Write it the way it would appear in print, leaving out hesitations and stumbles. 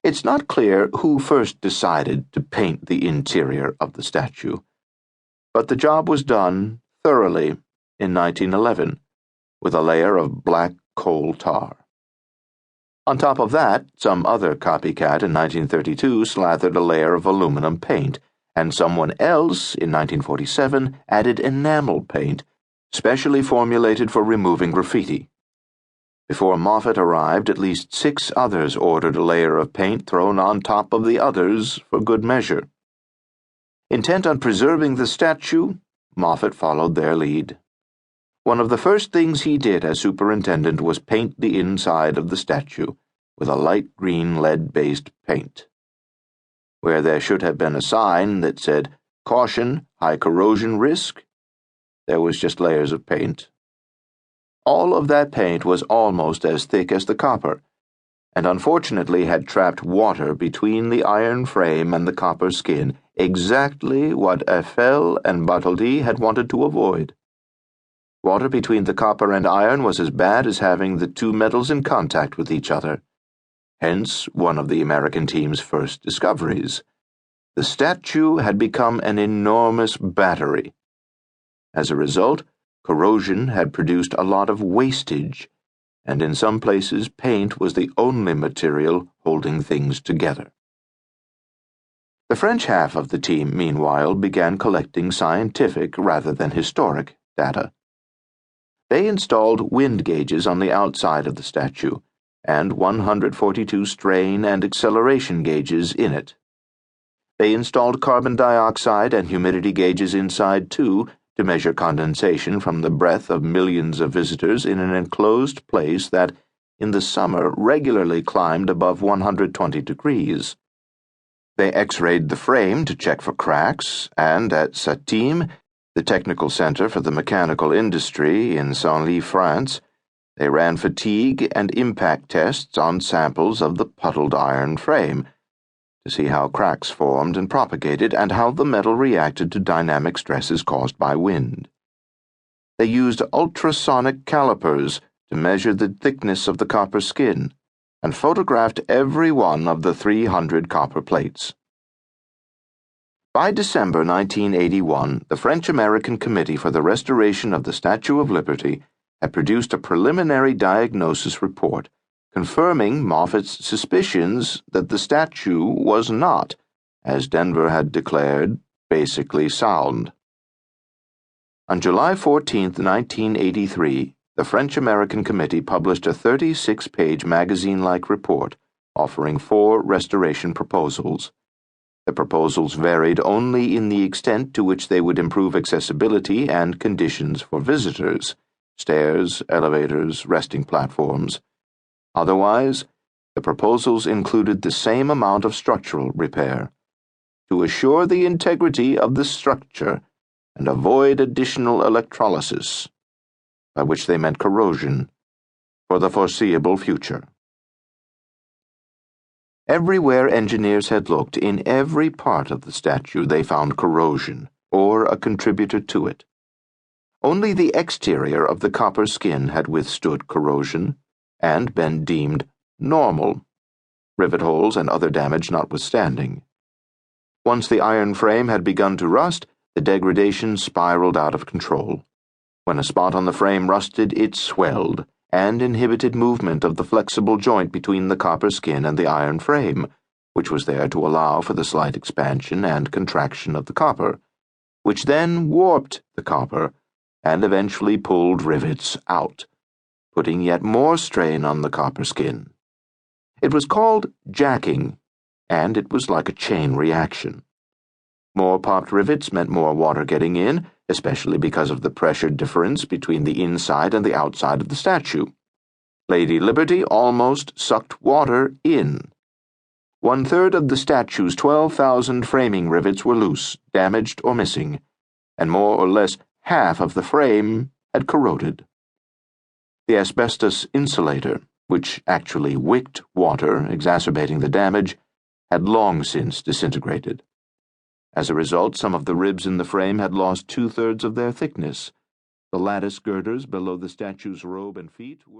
It's not clear who first decided to paint the interior of the statue, but the job was done thoroughly in 1911 with a layer of black coal tar. On top of that, some other copycat in 1932 slathered a layer of aluminum paint, and someone else in 1947 added enamel paint, specially formulated for removing graffiti. Before Moffat arrived, at least 6 others ordered a layer of paint thrown on top of the others for good measure. Intent on preserving the statue, Moffat followed their lead. One of the first things he did as superintendent was paint the inside of the statue with a light green lead-based paint. Where there should have been a sign that said, "Caution, high corrosion risk," there was just layers of paint. All of that paint was almost as thick as the copper, and unfortunately had trapped water between the iron frame and the copper skin, exactly what Eiffel and Bartholdi had wanted to avoid. Water between the copper and iron was as bad as having the two metals in contact with each other. Hence, one of the American team's first discoveries. The statue had become an enormous battery. As a result, corrosion had produced a lot of wastage, and in some places paint was the only material holding things together. The French half of the team, meanwhile, began collecting scientific rather than historic data. They installed wind gauges on the outside of the statue, and 142 strain and acceleration gauges in it. They installed carbon dioxide and humidity gauges inside, too, to measure condensation from the breath of millions of visitors in an enclosed place that, in the summer, regularly climbed above 120 degrees. They X-rayed the frame to check for cracks, and at SATIM, the Technical Center for the Mechanical Industry in Senlis, France, they ran fatigue and impact tests on samples of the puddled iron frame to see how cracks formed and propagated and how the metal reacted to dynamic stresses caused by wind. They used ultrasonic calipers to measure the thickness of the copper skin and photographed every one of the 300 copper plates. By December 1981, the French-American Committee for the Restoration of the Statue of Liberty had produced a preliminary diagnosis report confirming Moffat's suspicions that the statue was not, as Denver had declared, basically sound. On July 14, 1983, the French-American Committee published a 36-page magazine-like report offering 4 restoration proposals. The proposals varied only in the extent to which they would improve accessibility and conditions for visitors, stairs, elevators, resting platforms. Otherwise, the proposals included the same amount of structural repair, to assure the integrity of the structure and avoid additional electrolysis, by which they meant corrosion, for the foreseeable future. Everywhere engineers had looked, in every part of the statue they found corrosion, or a contributor to it. Only the exterior of the copper skin had withstood corrosion and been deemed normal, rivet holes and other damage notwithstanding. Once the iron frame had begun to rust, the degradation spiraled out of control. When a spot on the frame rusted, it swelled and inhibited movement of the flexible joint between the copper skin and the iron frame, which was there to allow for the slight expansion and contraction of the copper, which then warped the copper and eventually pulled rivets out, putting yet more strain on the copper skin. It was called jacking, and it was like a chain reaction. More popped rivets meant more water getting in, especially because of the pressure difference between the inside and the outside of the statue. Lady Liberty almost sucked water in. 1/3 of the statue's 12,000 framing rivets were loose, damaged, or missing, and more or less half of the frame had corroded. The asbestos insulator, which actually wicked water, exacerbating the damage, had long since disintegrated. As a result, some of the ribs in the frame had lost 2/3 of their thickness. The lattice girders below the statue's robe and feet were